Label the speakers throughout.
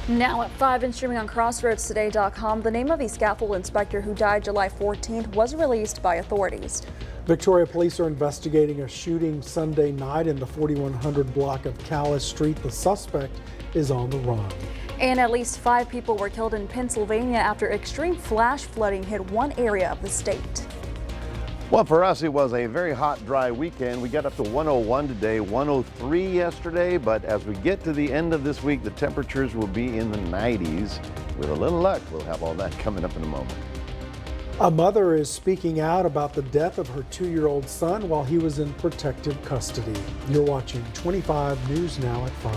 Speaker 1: Now at 5 and streaming on CrossroadsToday.com, the name of the scaffold inspector who died July 14th was released by authorities.
Speaker 2: Victoria police are investigating a shooting Sunday night in the 4100 block of Calais Street. The suspect is on the run.
Speaker 1: And at least 5 people were killed in Pennsylvania after extreme flash flooding hit one area of the state.
Speaker 3: Well, for us, it was a very hot, dry weekend. We got up to 101 today, 103 yesterday, but as we get to the end of this week, the temperatures will be in the 90s. With a little luck, we'll have all that coming up in a moment.
Speaker 2: A mother is speaking out about the death of her 2-year-old son while he was in protective custody. You're watching 25 News Now at 5.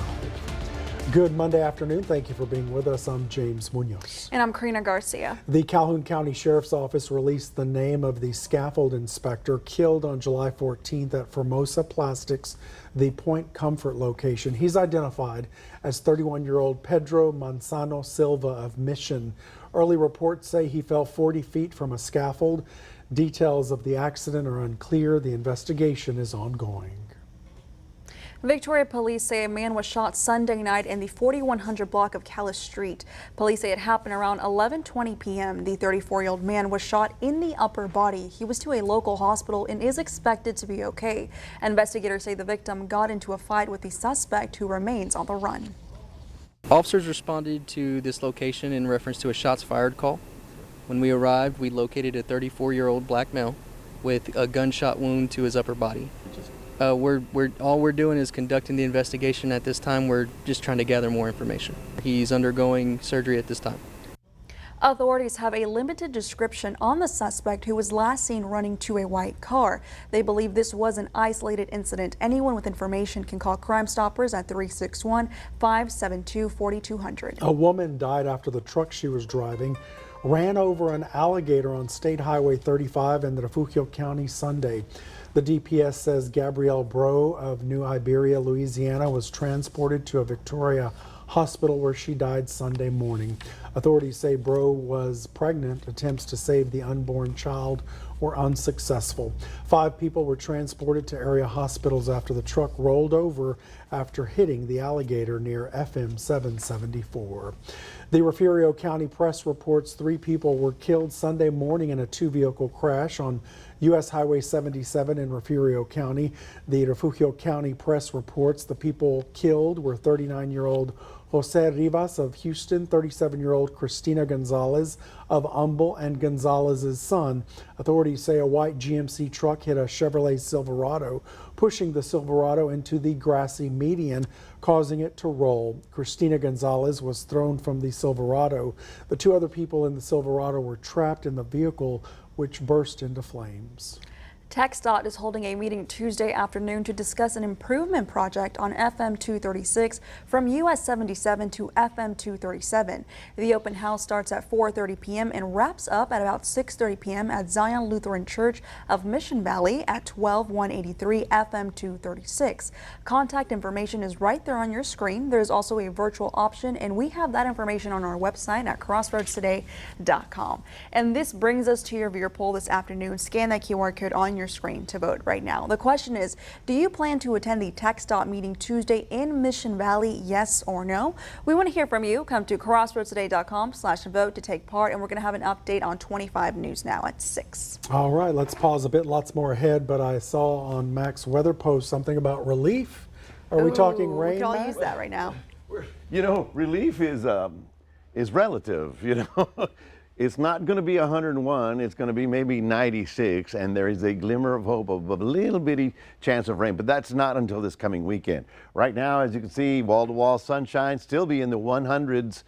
Speaker 2: Good Monday afternoon. Thank you for being with us. I'm James Munoz.
Speaker 1: And I'm Karina Garcia.
Speaker 2: The Calhoun County Sheriff's Office released the name of the scaffold inspector killed on July 14th at Formosa Plastics, the Point Comfort location. He's identified as 31-year-old Pedro Manzano Silva of Mission. Early reports say he fell 40 feet from a scaffold. Details of the accident are unclear. The investigation is ongoing.
Speaker 1: Victoria police say a man was shot Sunday night in the 4100 block of Calais Street. Police say it happened around 11:20 p.m. The 34-year-old man was shot in the upper body. He was to a local hospital and is expected to be okay. Investigators say the victim got into a fight with the suspect, who remains on the run.
Speaker 4: Officers responded to this location in reference to a shots fired call. When we arrived, we located a 34-year-old black male with a gunshot wound to his upper body. All we're doing is conducting the investigation at this time. We're just trying to gather more information. He's undergoing surgery at this time.
Speaker 1: Authorities have a limited description on the suspect, who was last seen running to a white car. They believe this was an isolated incident. Anyone with information can call Crime Stoppers at 361-572-4200.
Speaker 2: A woman died after the truck she was driving ran over an alligator on State Highway 35 in Refugio County Sunday. The DPS says Gabrielle Bro of New Iberia, Louisiana, was transported to a Victoria hospital where she died Sunday morning. Authorities say Bro was pregnant. Attempts to save the unborn child were unsuccessful. 5 people were transported to area hospitals after the truck rolled over after hitting the alligator near FM 774. The Refugio County Press reports 3 people were killed Sunday morning in a 2-vehicle crash on U.S. Highway 77 in Refugio County. The Refugio County Press reports the people killed were 39-year-old Jose Rivas of Houston, 37-year-old Cristina Gonzalez of Humble, and Gonzalez's son. Authorities say a white GMC truck hit a Chevrolet Silverado, pushing the Silverado into the grassy median, causing it to roll. Cristina Gonzalez was thrown from the Silverado. The 2 other people in the Silverado were trapped in the vehicle, which burst into flames.
Speaker 1: TxDOT is holding a meeting Tuesday afternoon to discuss an improvement project on FM 236 from US 77 to FM 237. The open house starts at 4:30 p.m. and wraps up at about 6:30 p.m. at Zion Lutheran Church of Mission Valley at 12183 FM 236. Contact information is right there on your screen. There's also a virtual option, and we have that information on our website at CrossroadsToday.com. And this brings us to your viewer poll this afternoon. Scan that QR code on your screen to vote right now. The question is, do you plan to attend the TxDOT meeting Tuesday in Mission Valley, yes or no? We want to hear from you. Come to CrossroadsToday.com/vote to take part, and we're going to have an update on 25 News Now at 6.
Speaker 2: All right, let's pause a bit. Lots more ahead, but I saw on Mac's weather post something about relief. Are we talking rain?
Speaker 1: We can all
Speaker 2: Mac?
Speaker 1: use that right now.
Speaker 3: You know, relief is relative, you know. It's not going to be 101, it's going to be maybe 96, and there is a glimmer of hope of a little bitty chance of rain, but that's not until this coming weekend. Right now, as you can see, wall-to-wall sunshine, still be in the 100s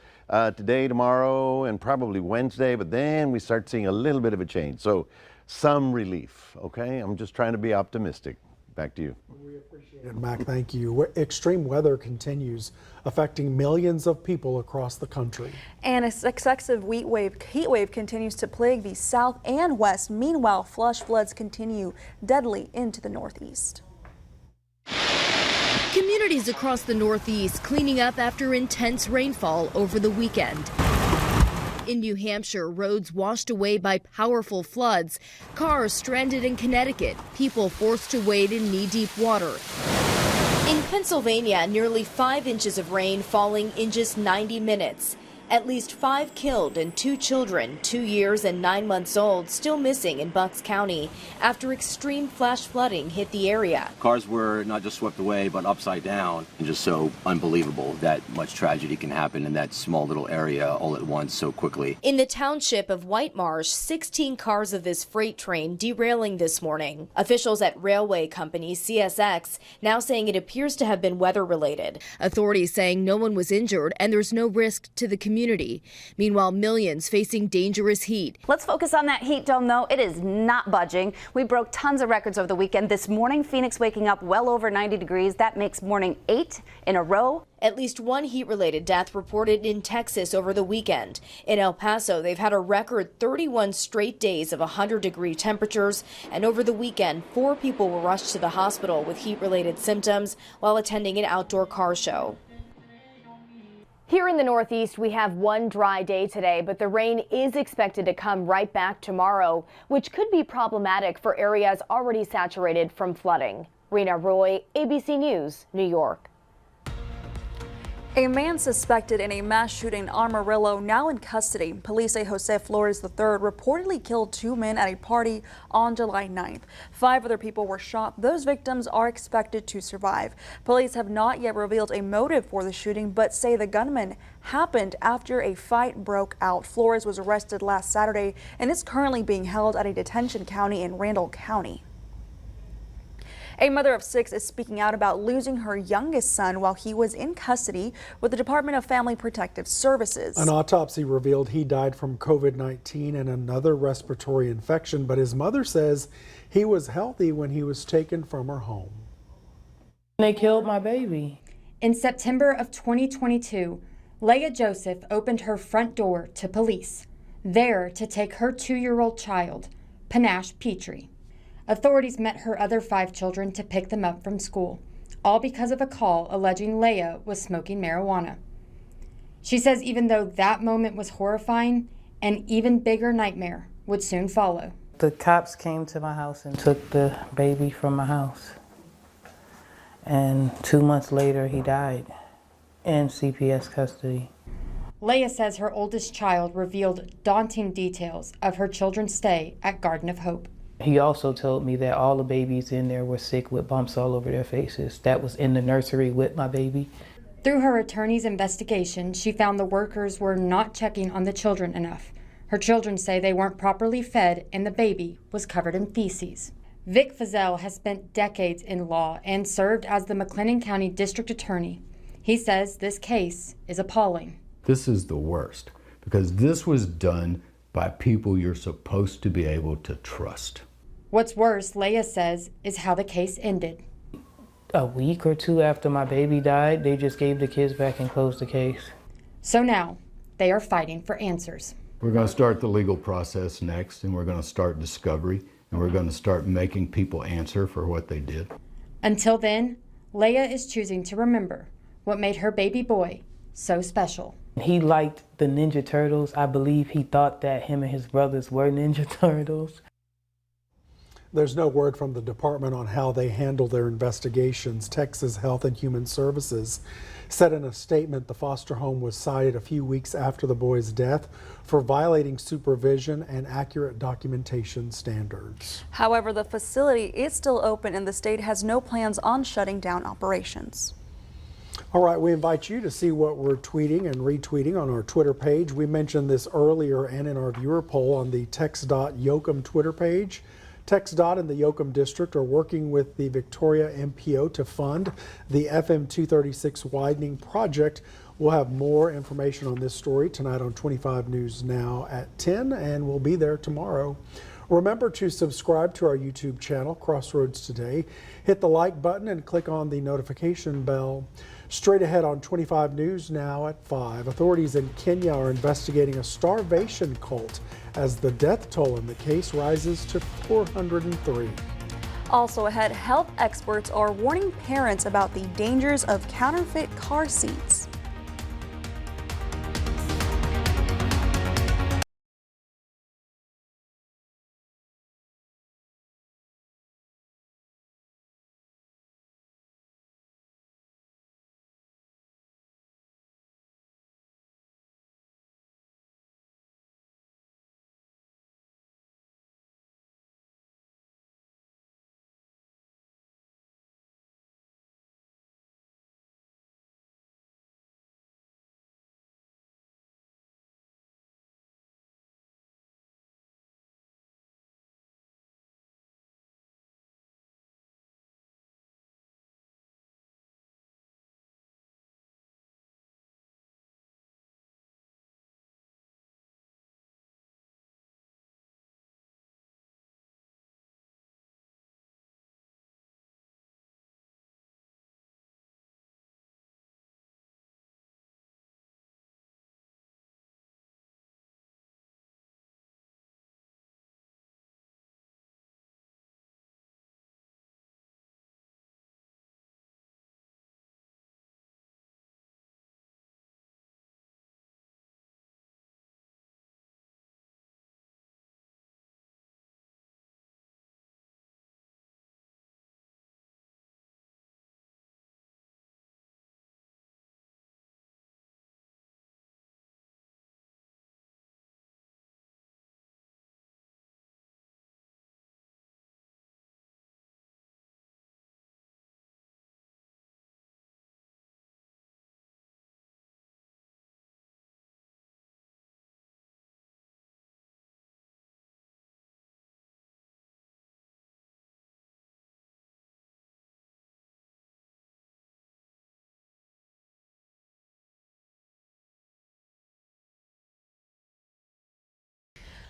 Speaker 3: today, tomorrow, and probably Wednesday, but then we start seeing a little bit of a change. So some relief, okay? I'm just trying to be optimistic. Back to you.
Speaker 2: We appreciate it, Mac. Thank you. Extreme weather continues affecting millions of people across the country.
Speaker 1: And a successive heat wave continues to plague the south and west. Meanwhile, flash floods continue deadly into the northeast.
Speaker 5: Communities across the Northeast cleaning up after intense rainfall over the weekend. In New Hampshire, roads washed away by powerful floods, cars stranded in Connecticut, people forced to wade in knee-deep water. In Pennsylvania, nearly 5 inches of rain falling in just 90 minutes. At least 5 killed and 2 children, 2 years and 9 months old, still missing in Bucks County after extreme flash flooding hit the area.
Speaker 6: Cars were not just swept away, but upside down. And just so unbelievable that much tragedy can happen in that small little area all at once so quickly.
Speaker 5: In the township of White Marsh, 16 cars of this freight train derailing this morning. Officials at railway company CSX now saying it appears to have been weather related. Authorities saying no one was injured and there's no risk to the community. Meanwhile, millions facing dangerous heat.
Speaker 7: Let's focus on that heat dome, though. It is not budging. We broke tons of records over the weekend. This morning, Phoenix waking up well over 90 degrees. That makes morning 8 in a row.
Speaker 5: At least 1 heat-related death reported in Texas over the weekend. In El Paso, they've had a record 31 straight days of 100-degree temperatures, and over the weekend, 4 people were rushed to the hospital with heat-related symptoms while attending an outdoor car show.
Speaker 8: Here in the Northeast, we have one dry day today, but the rain is expected to come right back tomorrow, which could be problematic for areas already saturated from flooding. Rena Roy, ABC News, New York.
Speaker 1: A man suspected in a mass shooting in Amarillo now in custody. Police say Jose Flores III reportedly killed 2 men at a party on July 9th. 5 other people were shot. Those victims are expected to survive. Police have not yet revealed a motive for the shooting, but say the gunman happened after a fight broke out. Flores was arrested last Saturday and is currently being held at a detention county in Randall County. A mother of 6 is speaking out about losing her youngest son while he was in custody with the Department of Family Protective Services.
Speaker 2: An autopsy revealed he died from COVID-19 and another respiratory infection, but his mother says he was healthy when he was taken from her home.
Speaker 9: They killed my baby.
Speaker 10: In September of 2022, Leah Joseph opened her front door to police, there to take her 2-year-old child, Panache Petrie. Authorities met her other 5 children to pick them up from school, all because of a call alleging Leah was smoking marijuana. She says even though that moment was horrifying, an even bigger nightmare would soon follow.
Speaker 9: The cops came to my house and took the baby from my house. And 2 months later, he died in CPS custody.
Speaker 10: Leah says her oldest child revealed daunting details of her children's stay at Garden of Hope.
Speaker 9: He also told me that all the babies in there were sick with bumps all over their faces. That was in the nursery with my baby.
Speaker 10: Through her attorney's investigation, she found the workers were not checking on the children enough. Her children say they weren't properly fed and the baby was covered in feces. Vic Fazell has spent decades in law and served as the McLennan County District Attorney. He says this case is appalling.
Speaker 11: This is the worst because this was done by people you're supposed to be able to trust.
Speaker 10: What's worse, Leah says, is how the case ended.
Speaker 9: A week or 2 after my baby died, they just gave the kids back and closed the case.
Speaker 10: So now, they are fighting for answers.
Speaker 11: We're going to start the legal process next, and we're going to start discovery, and we're going to start making people answer for what they did.
Speaker 10: Until then, Leah is choosing to remember what made her baby boy so special.
Speaker 9: He liked the Ninja Turtles. I believe he thought that him and his brothers were Ninja Turtles.
Speaker 2: There's no word from the department on how they handle their investigations. Texas Health and Human Services said in a statement the foster home was cited a few weeks after the boy's death for violating supervision and accurate documentation standards.
Speaker 1: However, the facility is still open and the state has no plans on shutting down operations.
Speaker 2: All right, we invite you to see what we're tweeting and retweeting on our Twitter page. We mentioned this earlier and in our viewer poll on the Tex.Yoakum Twitter page. TxDOT and the Yoakum District are working with the Victoria MPO to fund the FM 236 widening project. We'll have more information on this story tonight on 25 News Now at 10, and we'll be there tomorrow. Remember to subscribe to our YouTube channel, Crossroads Today. Hit the like button and click on the notification bell. Straight ahead on 25 News Now at 5. Authorities in Kenya are investigating a starvation cult as the death toll in the case rises to 403.
Speaker 1: Also ahead, health experts are warning parents about the dangers of counterfeit car seats.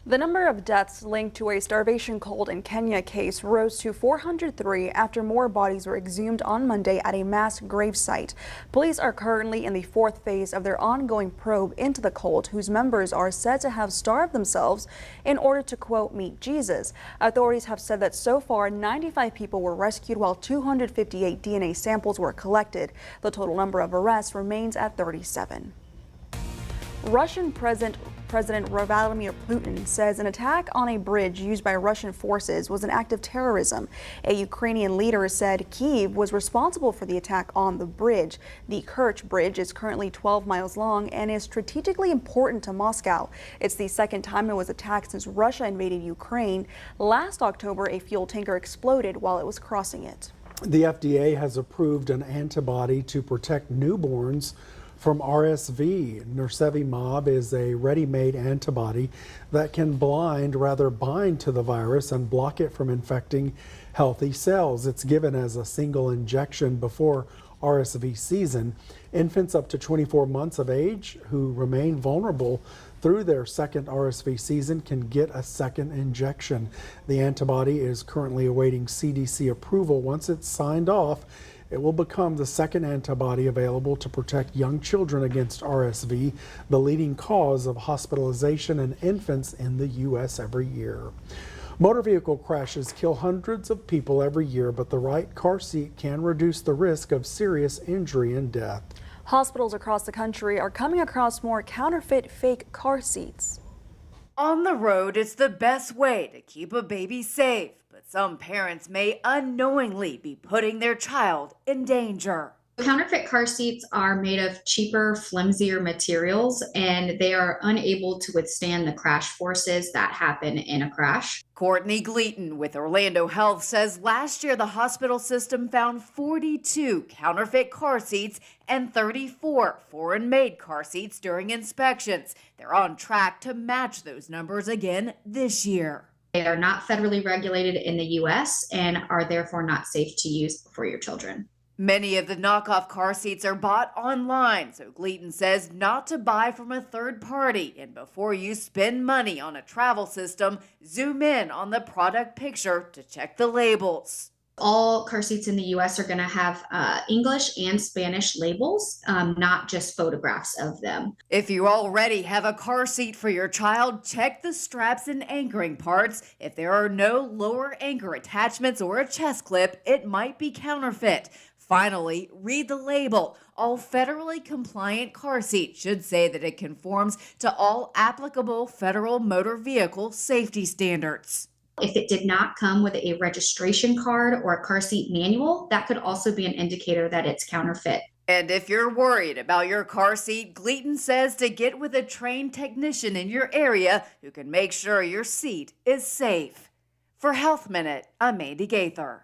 Speaker 1: The number of deaths linked to a starvation cold in Kenya case rose to 403 after more bodies were exhumed on Monday at a mass grave site. Police are currently in the fourth phase of their ongoing probe into the cult, whose members are said to have starved themselves in order to, quote, meet Jesus. Authorities have said that so far 95 people were rescued while 258 DNA samples were collected. The total number of arrests remains at 37. Russian President Vladimir Putin says an attack on a bridge used by Russian forces was an act of terrorism. A Ukrainian leader said Kyiv was responsible for the attack on the bridge. The Kerch Bridge is currently 12 miles long and is strategically important to Moscow. It's the second time it was attacked since Russia invaded Ukraine. Last October, a fuel tanker exploded while it was crossing it.
Speaker 2: The FDA has approved an antibody to protect newborns from RSV. Nirsevimab is a ready-made antibody that can bind to the virus and block it from infecting healthy cells. It's given as a single injection before RSV season. Infants up to 24 months of age who remain vulnerable through their second RSV season can get a second injection. The antibody is currently awaiting CDC approval. Once it's signed off, it will become the second antibody available to protect young children against RSV, the leading cause of hospitalization in infants in the U.S. every year. Motor vehicle crashes kill hundreds of people every year, but the right car seat can reduce the risk of serious injury and death.
Speaker 1: Hospitals across the country are coming across more counterfeit fake car seats.
Speaker 12: On the road, it's the best way to keep a baby safe, but some parents may unknowingly be putting their child in danger.
Speaker 13: Counterfeit car seats are made of cheaper, flimsier materials, and they are unable to withstand the crash forces that happen in a crash.
Speaker 12: Courtney Gleaton with Orlando Health says last year the hospital system found 42 counterfeit car seats and 34 foreign-made car seats during inspections. They're on track to match those numbers again this year.
Speaker 13: They are not federally regulated in the U.S. and are therefore not safe to use for your children.
Speaker 12: Many of the knockoff car seats are bought online, so Gleaton says not to buy from a third party. And before you spend money on a travel system, zoom in on the product picture to check the labels.
Speaker 13: All car seats in the U.S. are going to have English and Spanish labels, not just photographs of them.
Speaker 12: If you already have a car seat for your child, check the straps and anchoring parts. If there are no lower anchor attachments or a chest clip, it might be counterfeit. Finally, read the label. All federally compliant car seats should say that it conforms to all applicable federal motor vehicle safety standards.
Speaker 13: If it did not come with a registration card or a car seat manual, that could also be an indicator that it's counterfeit.
Speaker 12: And if you're worried about your car seat, Gleaton says to get with a trained technician in your area who can make sure your seat is safe. For Health Minute, I'm Mandy Gaither.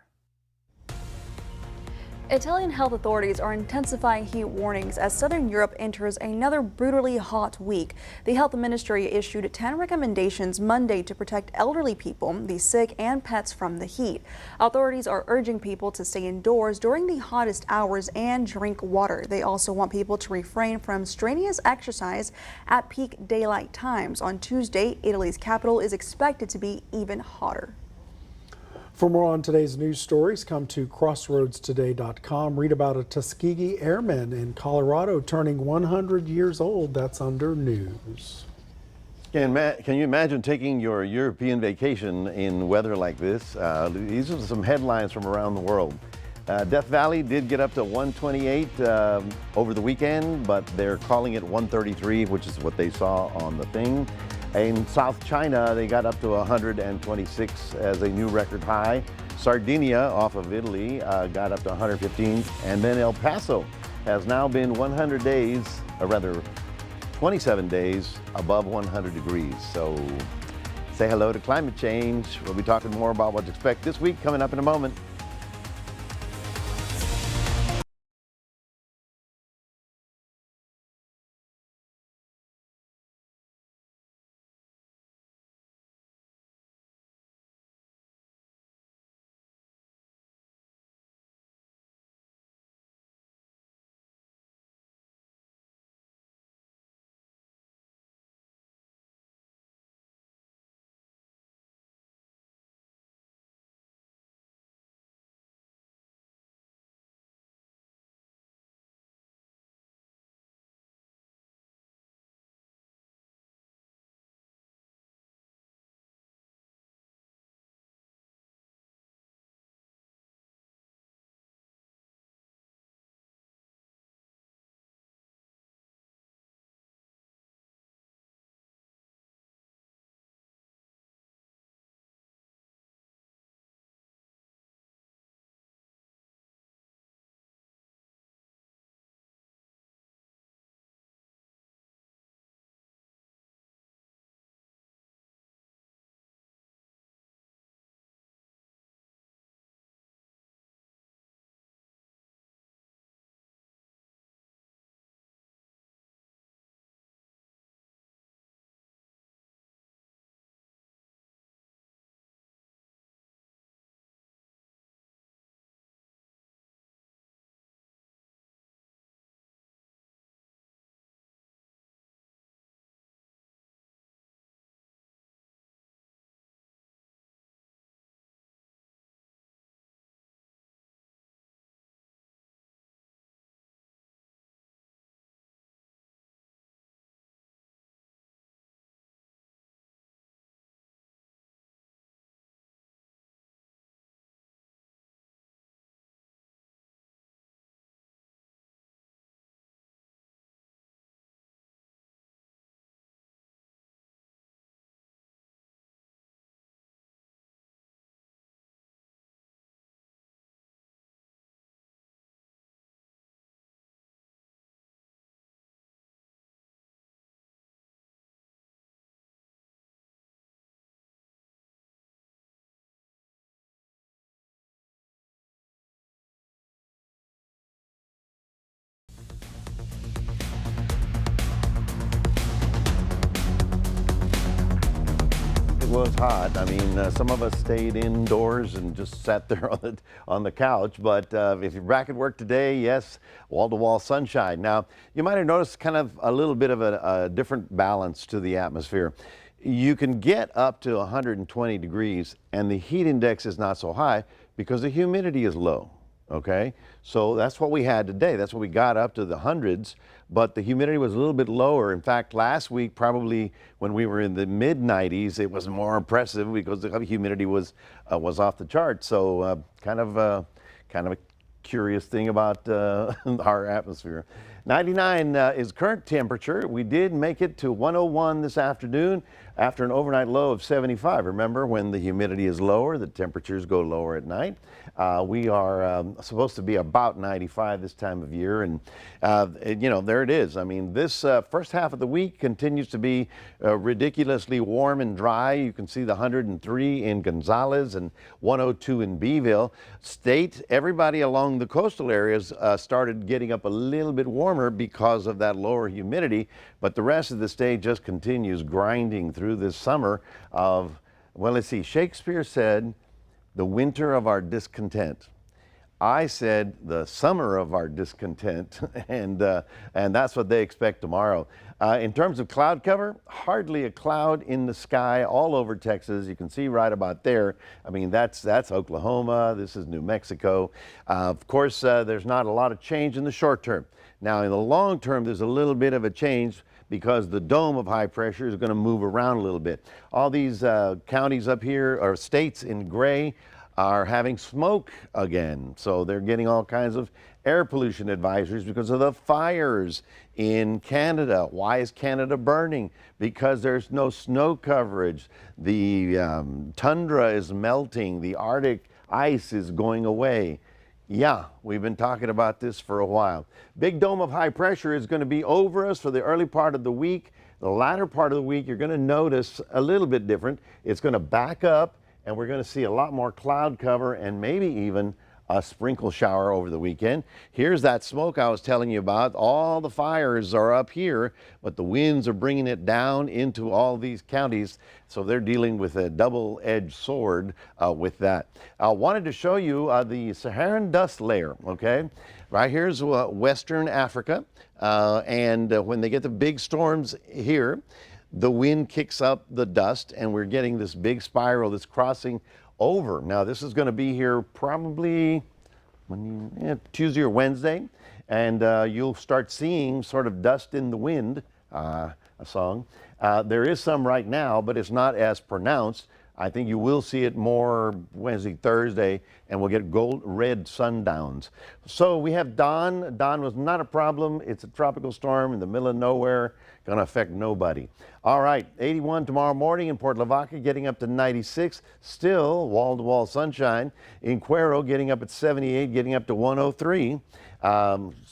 Speaker 1: Italian health authorities are intensifying heat warnings as southern Europe enters another brutally hot week. The health ministry issued 10 recommendations Monday to protect elderly people, the sick, and pets from the heat. Authorities are urging people to stay indoors during the hottest hours and drink water. They also want people to refrain from strenuous exercise at peak daylight times. On Tuesday, Italy's capital is expected to be even hotter.
Speaker 2: For more on today's news stories, come to crossroadstoday.com. Read about a Tuskegee Airman in Colorado turning 100 years old. That's under news.
Speaker 3: Can you imagine taking your European vacation in weather like this? These are some headlines from around the world. Death Valley did get up to 128 over the weekend, but they're calling it 133, which is what they saw on the thing. In South China, they got up to 126 as a new record high. Sardinia, off of Italy, got up to 115. And then El Paso has now been 100 days, or rather 27 days above 100 degrees. So say hello to climate change. We'll be talking more about what to expect this week coming up in a moment. was hot. I mean, some of us stayed indoors and just sat there on the couch. But if you're back at work today, yes, wall-to-wall sunshine. Now, you might have noticed kind of a little bit of a different balance to the atmosphere. You can get up to 120 degrees and the heat index is not so high because the humidity is low. Okay, so that's what we had today. That's what we got up to the hundreds, but the humidity was a little bit lower. In fact, last week, probably when we were in the mid 90s, it was more impressive because the humidity was off the chart. So kind of a curious thing about our atmosphere. 99 is current temperature. We did make it to 101 this afternoon after an overnight low of 75. Remember, when the humidity is lower, the temperatures go lower at night. We are supposed to be about 95 this time of year, and you know, there it is. I mean, this first half of the week continues to be ridiculously warm and dry. You can see the 103 in Gonzales and 102 in Beeville. Everybody along the coastal areas started getting up a little bit warmer because of that lower humidity, but the rest of the state just continues grinding through this summer of, well, let's see, Shakespeare said, the winter of our discontent. I said the summer of our discontent, and that's what they expect tomorrow. In terms of cloud cover, hardly a cloud in the sky all over Texas. You can see right about there. I mean, that's Oklahoma. This is New Mexico. Of course, there's not a lot of change in the short term. Now, in the long term, there's a little bit of a change because the dome of high pressure is going to move around a little bit. All these counties up here, or states in gray, are having smoke again. So they're getting all kinds of air pollution advisories because of the fires in Canada. Why is Canada burning? Because there's no snow coverage. The tundra is melting. The Arctic ice is going away. Yeah, we've been talking about this for a while. Big dome of high pressure is going to be over us for the early part of the week. The latter part of the week, you're going to notice a little bit different. It's going to back up, and we're going to see a lot more cloud cover and maybe even a sprinkle shower over the weekend. Here's that smoke I was telling you about. All the fires are up here, but the winds are bringing it down into all these counties. So they're dealing with a double-edged sword with that. I wanted to show you the Saharan dust layer, okay? Right here's Western Africa. When they get the big storms here, the wind kicks up the dust and we're getting this big spiral that's crossing over. Now, this is going to be here probably Tuesday or Wednesday, and you'll start seeing sort of dust in the wind, a song. There is some right now, but it's not as pronounced. I think you will see it more Wednesday, Thursday, and we'll get red sundowns. So we have Don. Don was not a problem. It's a tropical storm in the middle of nowhere, going to affect nobody. All right, 81 tomorrow morning in Port Lavaca, getting up to 96. Still wall-to-wall sunshine. In Cuero, getting up at 78, getting up to 103.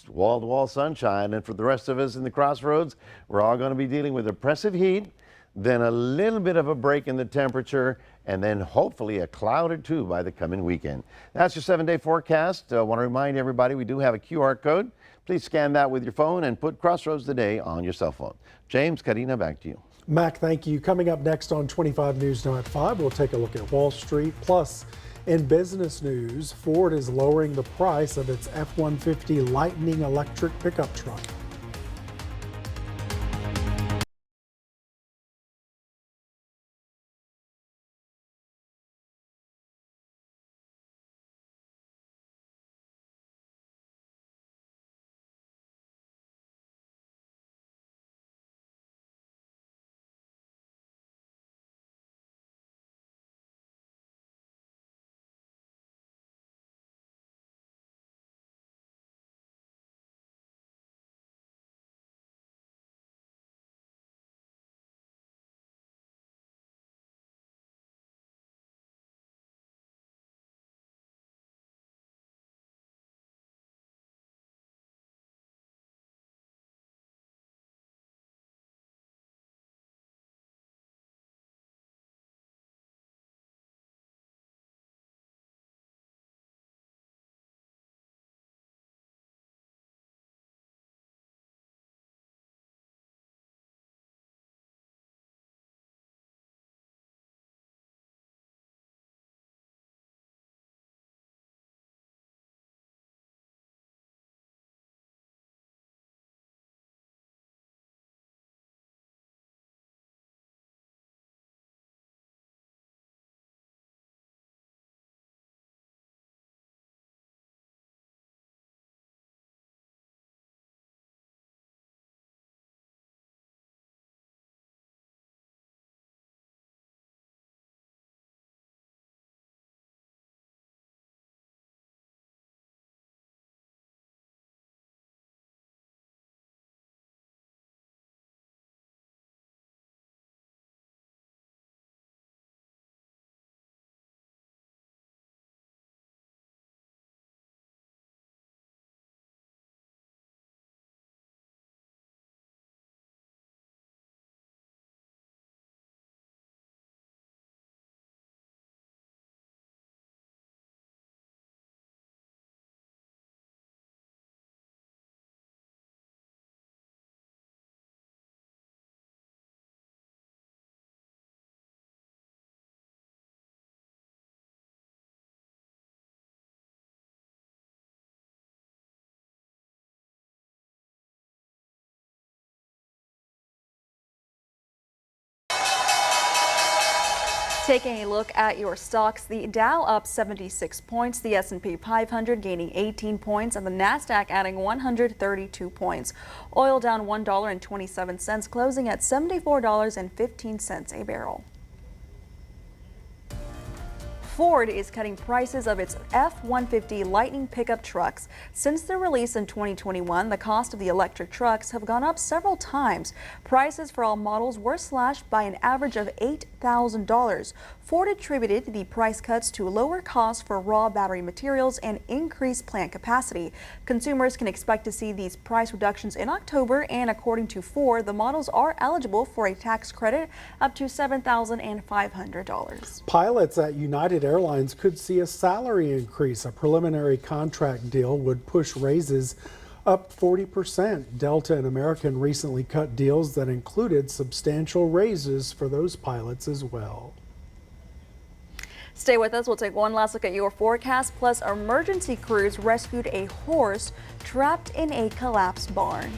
Speaker 3: Wall-to-wall sunshine. And for the rest of us in the Crossroads, we're all going to be dealing with oppressive heat, then a little bit of a break in the temperature, and then hopefully a cloud or two by the coming weekend. That's your 7-day forecast. I want to remind everybody we do have a QR code. Please scan that with your phone and put Crossroads Today on your cell phone. James, Karina, back to you.
Speaker 2: Mac, thank you. Coming up next on 25 News Now at 5, we'll take a look at Wall Street. Plus, in business news, Ford is lowering the price of its F-150 Lightning electric pickup truck.
Speaker 1: Taking a look at your stocks, the Dow up 76 points, the S&P 500 gaining 18 points, and the Nasdaq adding 132 points. Oil down $1.27, closing at $74.15 a barrel. Ford is cutting prices of its F-150 Lightning pickup trucks. Since their release in 2021, the cost of the electric trucks have gone up several times. Prices for all models were slashed by an average of $8,000. Ford attributed the price cuts to lower costs for raw battery materials and increased plant capacity. Consumers can expect to see these price reductions in October, and according to Ford, the models are eligible for a tax credit up to $7,500.
Speaker 2: Pilots at United Airlines could see a salary increase. A preliminary contract deal would push raises up 40%. Delta and American recently cut deals that included substantial raises for those pilots as well.
Speaker 1: Stay with us. We'll take one last look at your forecast. Plus, emergency crews rescued a horse trapped in a collapsed barn.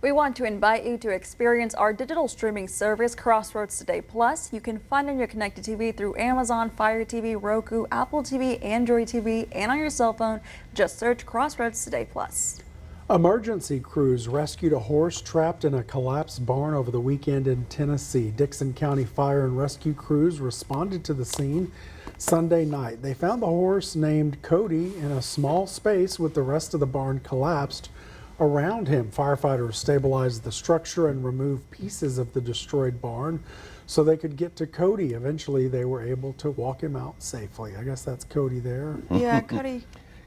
Speaker 1: We want to invite you to experience our digital streaming service, Crossroads Today Plus. You can find on your connected TV through Amazon, Fire TV, Roku, Apple TV, Android TV, and on your cell phone. Just search Crossroads Today Plus.
Speaker 2: Emergency crews rescued a horse trapped in a collapsed barn over the weekend in Tennessee. Dixon County Fire and Rescue crews responded to the scene Sunday night. They found the horse, named Cody, in a small space with the rest of the barn collapsed around him. Firefighters stabilized the structure and removed pieces of the destroyed barn so they could get to Cody. Eventually, they were able to walk him out safely. I guess that's Cody there.
Speaker 1: Yeah, Cody.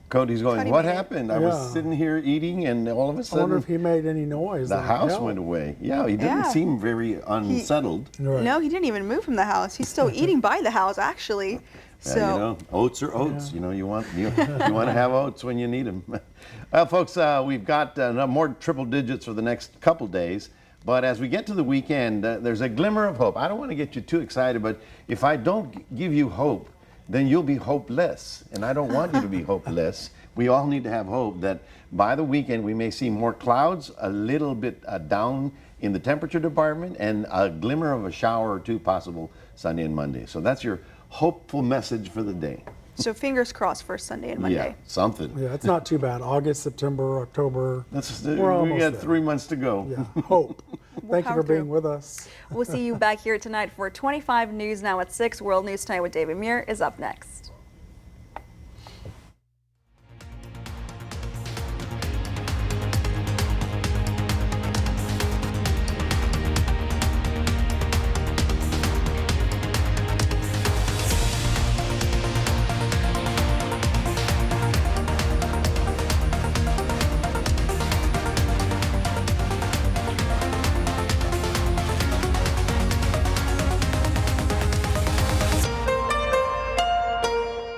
Speaker 3: Cody's going,
Speaker 1: Cody
Speaker 3: what
Speaker 1: made it.
Speaker 3: happened? I was sitting here eating, and all of a
Speaker 2: I
Speaker 3: sudden,
Speaker 2: wonder if he made any noise.
Speaker 3: the house
Speaker 2: Help.
Speaker 3: went away. Yeah, he didn't seem very unsettled.
Speaker 2: Right.
Speaker 1: No, he didn't even move from the house. He's still eating by the house, actually. So,
Speaker 3: You know, oats are oats. You know, you want to have oats when you need them. Well, folks, we've got more triple digits for the next couple days. But as we get to the weekend, there's a glimmer of hope. I don't want to get you too excited, but if I don't give you hope, then you'll be hopeless. And I don't want you to be hopeless. we all need to have hope that by the weekend we may see more clouds, a little bit down in the temperature department, and a glimmer of a shower or two possible Sunday and Monday. So that's your hopeful message for the day.
Speaker 1: So fingers crossed for Sunday and Monday.
Speaker 3: Yeah, something.
Speaker 2: Yeah, it's not too bad. August, September, October.
Speaker 3: We got 3 months to go.
Speaker 2: Yeah, hope. Thank you for being with us.
Speaker 1: We'll see you back here tonight for 25 News Now at 6. World News Tonight with David Muir is up next.